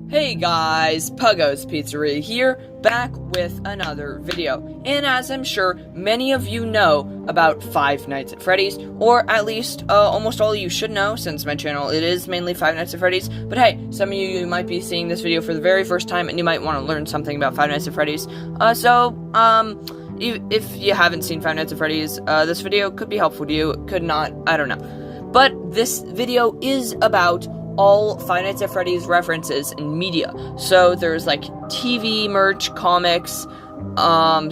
Hey guys, Puggo's Pizzeria here, back with another video. And as I'm sure many of you know about Five Nights at Freddy's, or at least almost all of you should know, since my channel it is mainly Five Nights at Freddy's. But hey, some of you might be seeing this video for the very first time, and you might want to learn something about Five Nights at Freddy's. If you haven't seen Five Nights at Freddy's, this video could be helpful to you, could not, I don't know. But this video is about all Five Nights at Freddy's references in media. So there's like TV, merch, comics,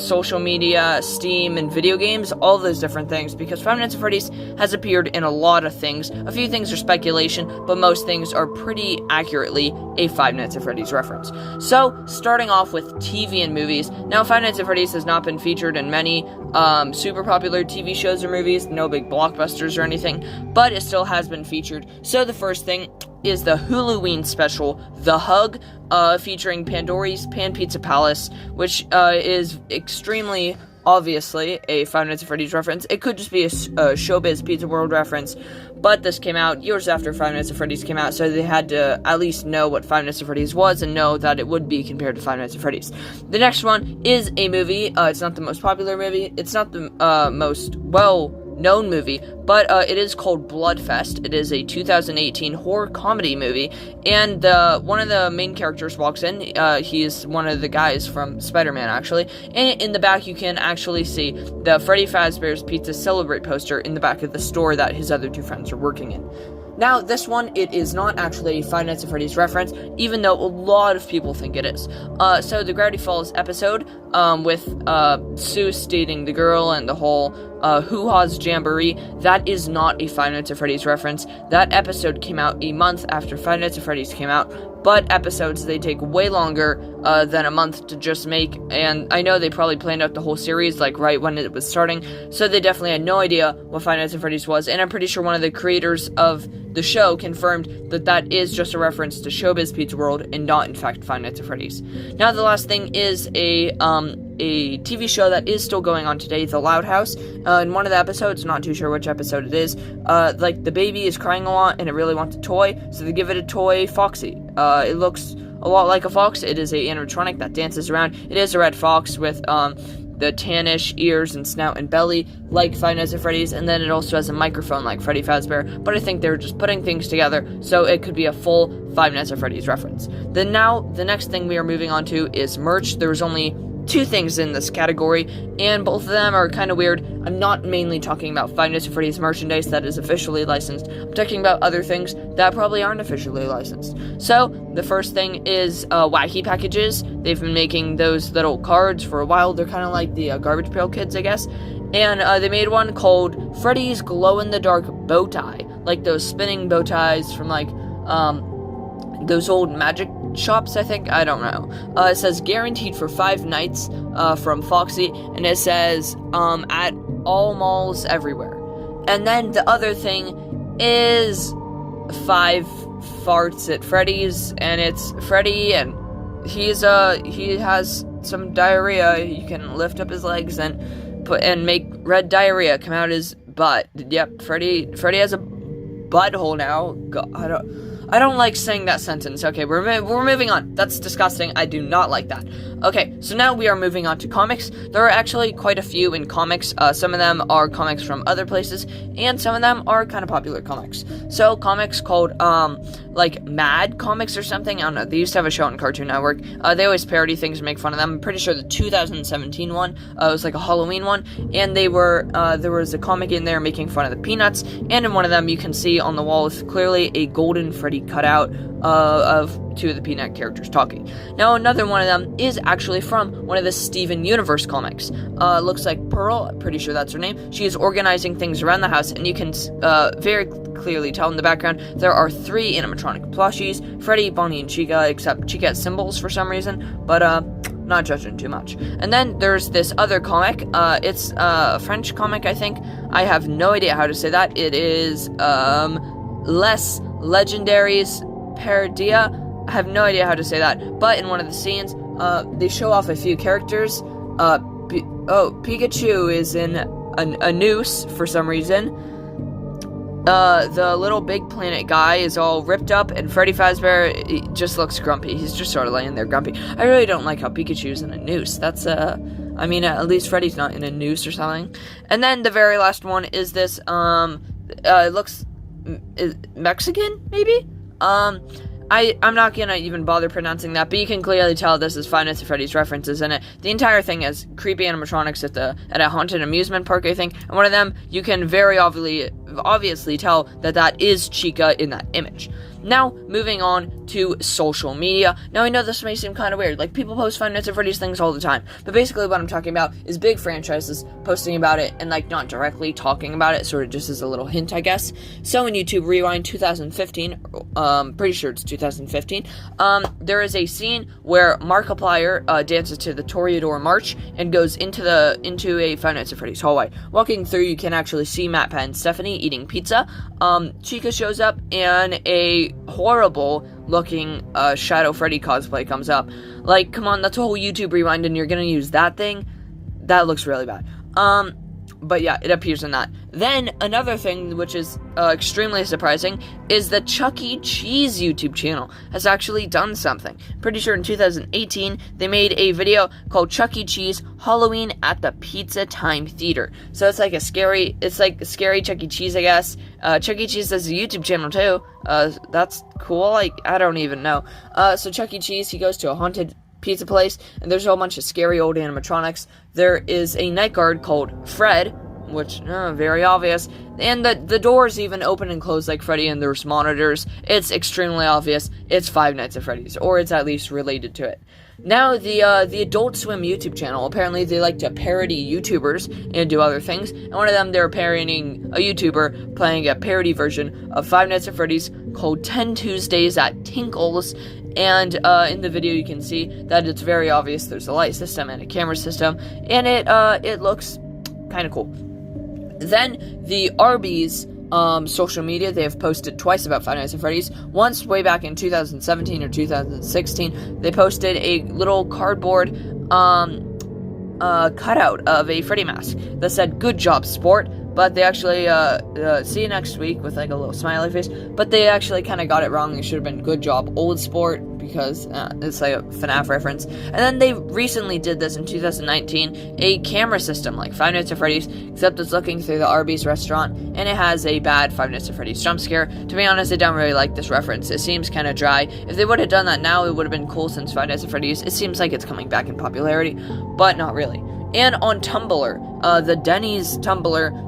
social media, Steam, and video games, all those different things, because Five Nights at Freddy's has appeared in a lot of things. A few things are speculation, but most things are pretty accurately a Five Nights at Freddy's reference. So, starting off with TV and movies. Now, Five Nights at Freddy's has not been featured in many super popular TV shows or movies, no big blockbusters or anything, but it still has been featured. So the first thing is the Halloween special, The Hug, featuring Pandora's Pan Pizza Palace, which is extremely obviously a Five Nights at Freddy's reference. It could just be a Showbiz Pizza World reference, but this came out years after Five Nights at Freddy's came out, so they had to at least know what Five Nights at Freddy's was and know that it would be compared to Five Nights at Freddy's. The next one is a movie. It's not the most popular movie. It's not the most well-known movie, but it is called Bloodfest. It is a 2018 horror comedy movie, and one of the main characters walks in. He is one of the guys from Spider-Man, actually, and in the back you can actually see the Freddy Fazbear's Pizza Celebrate poster in the back of the store that his other two friends are working in. Now, this one, it is not actually a Five Nights at Freddy's reference, even though a lot of people think it is. So the Gravity Falls episode, with Seuss dating the girl and the whole Hoo-Ha's Jamboree, that is not a Five Nights at Freddy's reference. That episode came out a month after Five Nights at Freddy's came out, but episodes, they take way longer than a month to just make, and I know they probably planned out the whole series, like, right when it was starting, so they definitely had no idea what Five Nights at Freddy's was, and I'm pretty sure one of the creators of the show confirmed that that is just a reference to Showbiz Pizza World and not, in fact, Five Nights at Freddy's. Now, the last thing is a TV show that is still going on today, The Loud House. In one of the episodes, not too sure which episode it is, like, the baby is crying a lot and it really wants a toy, so they give it a toy Foxy. It looks a lot like a fox. It is a animatronic that dances around. It is a red fox with, the tannish ears and snout and belly, like Five Nights at Freddy's, and then it also has a microphone like Freddy Fazbear, but I think they're just putting things together, so it could be a full Five Nights at Freddy's reference. Then now, the next thing we are moving on to is merch. There's only two things in this category, and both of them are kind of weird. I'm not mainly talking about Five Nights at Freddy's merchandise that is officially licensed. I'm talking about other things that probably aren't officially licensed. So, the first thing is wacky packages. They've been making those little cards for a while. They're kind of like the Garbage Pail Kids, I guess. And they made one called Freddy's Glow-in-the-Dark Bow Tie, like those spinning bow ties from like those old magic shops, I think. I don't know. It says guaranteed for 5 nights from Foxy, and it says at all malls everywhere. And then the other thing is 5 farts at Freddy's, and it's Freddy, and he has some diarrhea. You can lift up his legs and make red diarrhea come out his butt. Yep, Freddy has a butthole now. God, I don't like saying that sentence. Okay, we're moving on. That's disgusting. I do not like that. Okay, so now we are moving on to comics. There are actually quite a few in comics. Some of them are comics from other places, and some of them are kind of popular comics. So, comics called, like, Mad Comics or something. I don't know. They used to have a show on Cartoon Network. They always parody things and make fun of them. I'm pretty sure the 2017 one was like a Halloween one, and they were, there was a comic in there making fun of the Peanuts, and in one of them you can see on the wall is clearly a golden Freddy cutout of 2 of the Peanut characters talking. Now, another one of them is actually from one of the Steven Universe comics. Looks like Pearl, I'm pretty sure that's her name. She is organizing things around the house, and you can very clearly tell in the background there are 3 animatronic plushies, Freddy, Bonnie, and Chica, except Chica has symbols for some reason, but not judging too much. And then there's this other comic. It's a French comic, I think. I have no idea how to say that. It is Les Legendaries Paradia. I have no idea how to say that. But in one of the scenes, they show off a few characters. Pikachu is in a noose for some reason. the little big planet guy is all ripped up, and Freddy Fazbear just looks grumpy. He's just sort of laying there grumpy. I really don't like how Pikachu's in a noose. That's, I mean, at least Freddy's not in a noose or something. And then the very last one is this, it looks Mexican, maybe? I'm not gonna even bother pronouncing that, but you can clearly tell this is Five Nights at Freddy's references in it. The entire thing has creepy animatronics at a haunted amusement park, I think, and one of them, you can very obviously tell that is Chica in that image. Now, moving on to social media. Now, I know this may seem kind of weird, like, people post Five Nights at Freddy's things all the time, but basically what I'm talking about is big franchises posting about it and, like, not directly talking about it, sort of just as a little hint, I guess. So, in YouTube Rewind 2015, pretty sure it's 2015, there is a scene where Markiplier dances to the Toreador March and goes into a Five Nights at Freddy's hallway. Walking through, you can actually see Matt, Pat, and Stephanie eating pizza. Chica shows up, and a horrible looking Shadow Freddy cosplay comes up. Like, come on, that's a whole YouTube Rewind and you're gonna use that thing? That looks really bad. But yeah, it appears in that. Then, another thing which is extremely surprising is the Chuck E. Cheese YouTube channel has actually done something. Pretty sure in 2018, they made a video called Chuck E. Cheese Halloween at the Pizza Time Theater. So it's like a scary Chuck E. Cheese, I guess. Chuck E. Cheese has a YouTube channel too. That's cool, like, I don't even know. So Chuck E. Cheese, he goes to a haunted pizza place, and there's a whole bunch of scary old animatronics. There is a night guard called Fred, which, very obvious, and the doors even open and close like Freddy, and there's monitors. It's extremely obvious it's Five Nights at Freddy's, or it's at least related to it. Now, the Adult Swim YouTube channel, apparently they like to parody YouTubers and do other things, and one of them, they're parodying a YouTuber playing a parody version of Five Nights at Freddy's called 10 Tuesdays at Tinkle's. And in the video you can see that it's very obvious there's a light system and a camera system, and it looks kind of cool. Then the Arby's social media, they have posted twice about Five Nights at Freddy's. Once way back in 2017 or 2016, they posted a little cardboard cutout of a Freddy mask that said "Good job, sport." But they actually, see you next week with like a little smiley face, but they actually kind of got it wrong. It should have been "Good job, old sport," because it's like a FNAF reference. And then they recently did this in 2019, a camera system like Five Nights at Freddy's, except it's looking through the Arby's restaurant, and it has a bad Five Nights at Freddy's jump scare. To be honest, I don't really like this reference. It seems kind of dry. If they would have done that now, it would have been cool, since Five Nights at Freddy's, it seems like it's coming back in popularity, but not really. And on Tumblr, the Denny's Tumblr,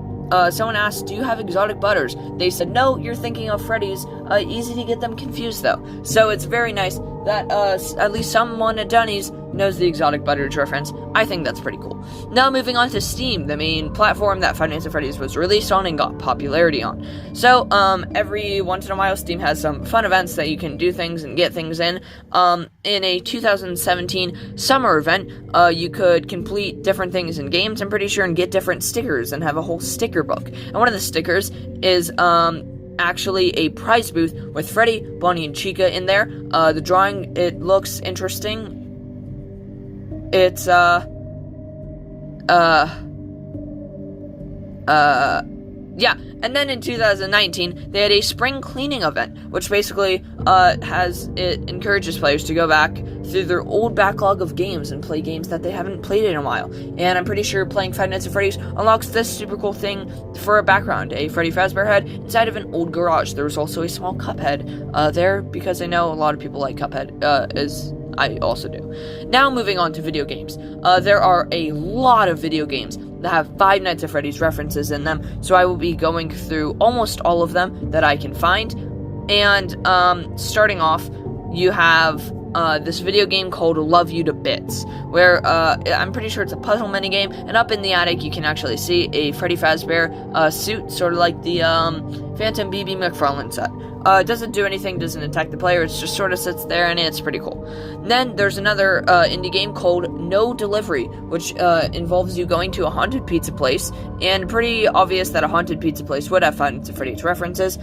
someone asked, do you have exotic butters? They said, no, you're thinking of Freddy's. Easy to get them confused, though. So it's very nice that at least someone at Denny's knows the exotic butters reference. I think that's pretty cool. Now moving on to Steam, the main platform that Five Nights at Freddy's was released on and got popularity on. So every once in a while, Steam has some fun events that you can do things and get things in. In a 2017 summer event, you could complete different things in games, I'm pretty sure, and get different stickers and have a whole sticker book. And one of the stickers is actually a prize booth with Freddy, Bonnie, and Chica in there. The drawing, it looks interesting. It's, yeah. And then in 2019, they had a spring cleaning event, which basically, it encourages players to go back through their old backlog of games and play games that they haven't played in a while. And I'm pretty sure playing Five Nights at Freddy's unlocks this super cool thing for a background, a Freddy Fazbear head inside of an old garage. There was also a small Cuphead, there, because I know a lot of people like Cuphead, as I also do. Now moving on to video games. There are a lot of video games that have Five Nights at Freddy's references in them, so I will be going through almost all of them that I can find. And starting off, you have this video game called Love You to Bits, where I'm pretty sure it's a puzzle minigame, and up in the attic you can actually see a Freddy Fazbear suit, sort of like the Phantom BB McFarlane set. It doesn't do anything, doesn't attack the player, it just sort of sits there, and it's pretty cool. Then there's another indie game called No Delivery, which involves you going to a haunted pizza place, and pretty obvious that a haunted pizza place would have Five Nights at Freddy's references.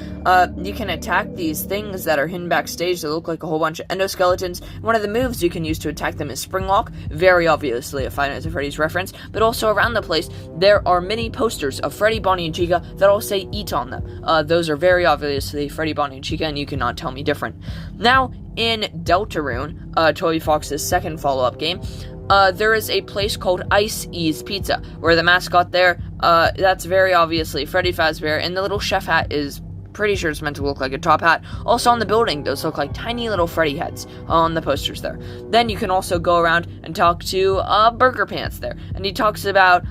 You can attack these things that are hidden backstage that look like a whole bunch of endoskeletons. One of the moves you can use to attack them is Spring Lock, very obviously a Five Nights at Freddy's reference, but also around the place there are many posters of Freddy, Bonnie, and Chica that all say eat on them. Those are very obviously Freddy, Bonnie, and Chica, and you cannot tell me different. Now, in Deltarune, Toby Fox's second follow-up game, there is a place called Ice Ease Pizza, where the mascot there, that's very obviously Freddy Fazbear, and the little chef hat is pretty sure it's meant to look like a top hat. Also on the building, those look like tiny little Freddy heads on the posters there. Then you can also go around and talk to Burger Pants there, and he talks about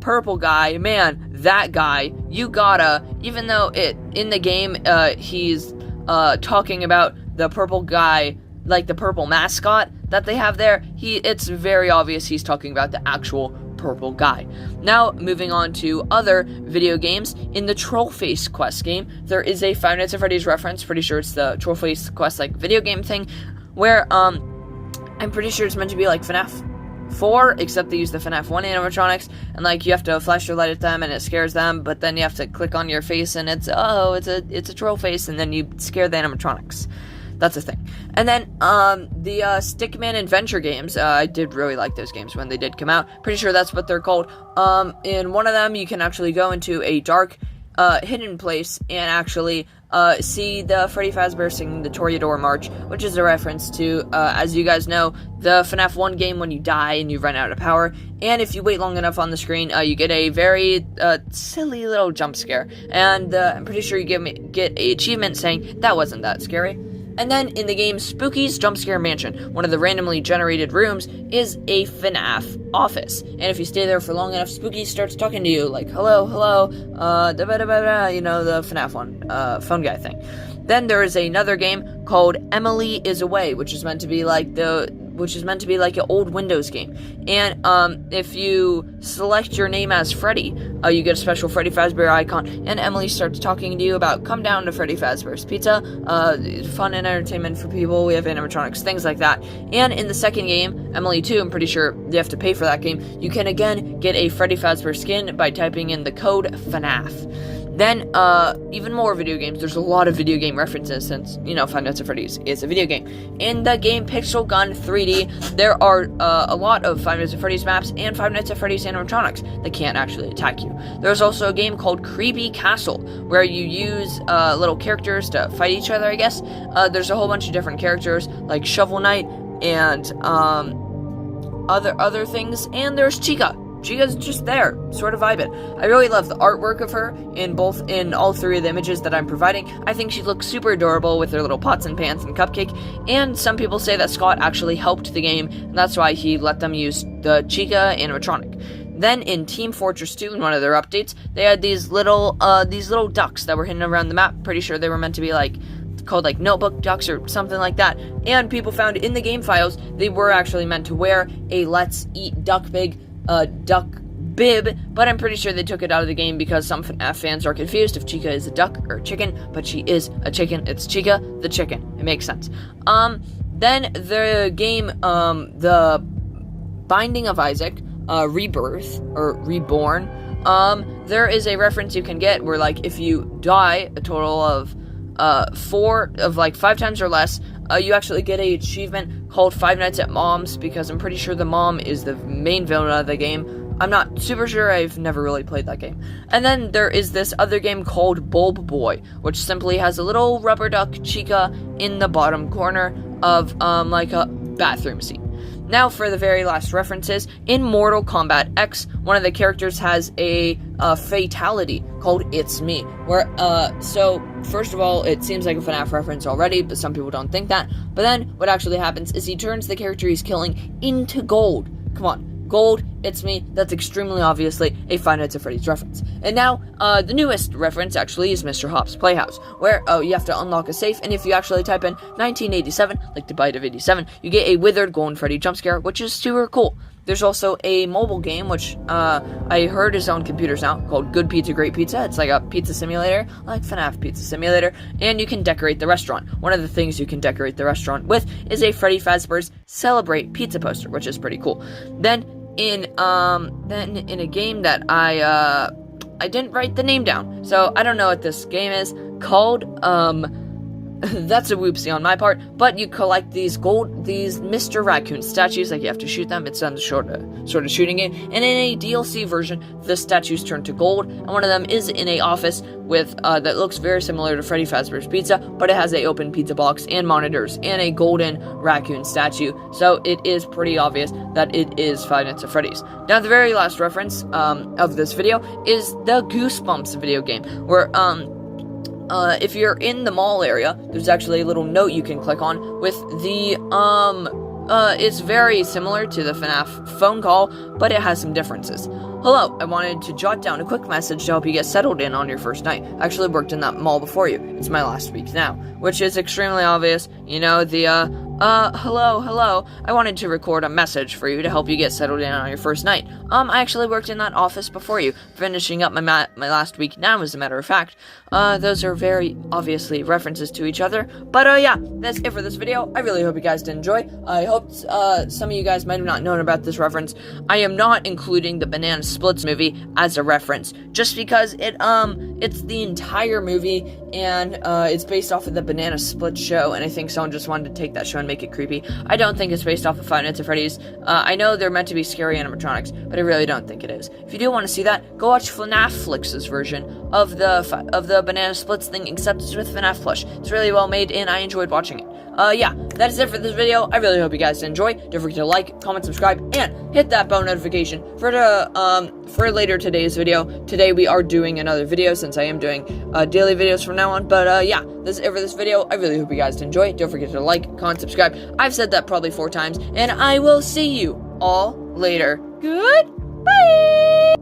purple guy, man, that guy, you gotta, even though in the game, he's talking about the purple guy, like the purple mascot that they have there, it's very obvious he's talking about the actual purple guy. Now, moving on to other video games, in the Trollface Quest game, there is a Five Nights at Freddy's reference, pretty sure it's the Trollface Quest, like, video game thing, where, I'm pretty sure it's meant to be like FNAF 4, except they use the FNAF 1 animatronics, and like you have to flash your light at them and it scares them, but then you have to click on your face and it's a troll face, and then you scare the animatronics. That's a thing. And then the Stickman Adventure games, I did really like those games when they did come out. Pretty sure that's what they're called. In one of them you can actually go into a dark hidden place and actually see the Freddy Fazbear singing the Toreador March, which is a reference to, as you guys know, the FNAF 1 game when you die and you run out of power, and if you wait long enough on the screen, you get a very silly little jump scare, and I'm pretty sure you get an achievement saying, that wasn't that scary. And then in the game Spooky's Jump Scare Mansion, one of the randomly generated rooms is a FNAF office. And if you stay there for long enough, Spooky starts talking to you, like, hello, you know, the FNAF one, phone guy thing. Then there is another game called Emily is Away, which is meant to be like an old Windows game. And if you select your name as Freddy, you get a special Freddy Fazbear icon, and Emily starts talking to you about come down to Freddy Fazbear's Pizza, fun and entertainment for people, we have animatronics, things like that. And in the second game, Emily 2, I'm pretty sure you have to pay for that game, you can again get a Freddy Fazbear skin by typing in the code FNAF. Then, even more video games. There's a lot of video game references since, you know, Five Nights at Freddy's is a video game. In the game Pixel Gun 3D, there are a lot of Five Nights at Freddy's maps and Five Nights at Freddy's animatronics that can't actually attack you. There's also a game called Creepy Castle, where you use little characters to fight each other, I guess. There's a whole bunch of different characters, like Shovel Knight and other things, and there's Chica. Chica's just there, sort of vibing. I really love the artwork of her in all three of the images that I'm providing. I think she looks super adorable with her little pots and pans and cupcake, and some people say that Scott actually helped the game, and that's why he let them use the Chica animatronic. Then in Team Fortress 2, in one of their updates, they had these little ducks that were hidden around the map. Pretty sure they were meant to be called notebook ducks or something like that, and people found in the game files they were actually meant to wear a Let's Eat Duck duck bib, but I'm pretty sure they took it out of the game because some FNAF fans are confused if Chica is a duck or a chicken, but she is a chicken. It's Chica the chicken. It makes sense. Then the game, The Binding of Isaac, Rebirth, or Reborn, there is a reference you can get where, like, if you die a total of 5 times or less, you actually get an achievement called Five Nights at Mom's, because I'm pretty sure the mom is the main villain of the game. I'm not super sure, I've never really played that game. And then there is this other game called Bulb Boy, which simply has a little rubber duck Chica in the bottom corner of, like a bathroom scene. Now for the very last references, in Mortal Kombat X, one of the characters has a fatality called It's Me, where, so, first of all, it seems like a FNAF reference already, but some people don't think that, but then what actually happens is he turns the character he's killing into gold. Come on, gold, It's Me, that's extremely obviously a Five Nights at Freddy's reference. And now, the newest reference actually is Mr. Hop's Playhouse, where, you have to unlock a safe, and if you actually type in 1987, like the bite of 87, you get a withered golden Freddy jump scare, which is super cool. There's also a mobile game, which I heard is on computers now, called Good Pizza, Great Pizza. It's like a pizza simulator, like FNAF Pizza Simulator, and you can decorate the restaurant. One of the things you can decorate the restaurant with is a Freddy Fazbear's Celebrate pizza poster, which is pretty cool. Then in a game that I didn't write the name down, so I don't know what this game is called. That's a whoopsie on my part, but you collect these Mr. Raccoon statues, like you have to shoot them. It's on the sort of shooting game, and in a DLC version, the statues turn to gold, and one of them is in a office with, that looks very similar to Freddy Fazbear's Pizza, but it has a open pizza box and monitors and a golden raccoon statue, so it is pretty obvious that it is Five Nights at Freddy's. Now, the very last reference, of this video is the Goosebumps video game, where, if you're in the mall area, there's actually a little note you can click on with the, it's very similar to the FNAF phone call, but it has some differences. Hello, I wanted to jot down a quick message to help you get settled in on your first night. I actually worked in that mall before you. It's my last week now, which is extremely obvious. You know, the, hello, I wanted to record a message for you to help you get settled in on your first night. I actually worked in that office before you, finishing up my last week now, as a matter of fact. Those are very obviously references to each other, but, yeah, that's it for this video. I really hope you guys did enjoy. I hope, some of you guys might have not known about this reference. I am not including the Banana Splits movie as a reference, just because it's the entire movie, and, it's based off of the Banana Split show, and I think someone just wanted to take that show and make it creepy. I don't think it's based off of Five Nights at Freddy's. I know they're meant to be scary animatronics, but I really don't think it is. If you do want to see that, go watch FNAF Flix's version of the Banana Splits thing, except it's with FNAF plush. It's really well made, and I enjoyed watching it. Yeah, that is it for this video. I really hope you guys enjoy. Don't forget to like, comment, subscribe, and hit that bell notification for later today's video. Today we are doing another video, since I am doing daily videos from now on. But yeah, this is it for this video. I really hope you guys enjoy. Don't forget to like, comment, subscribe. I've said that probably 4 times, and I will see you all later. Goodbye.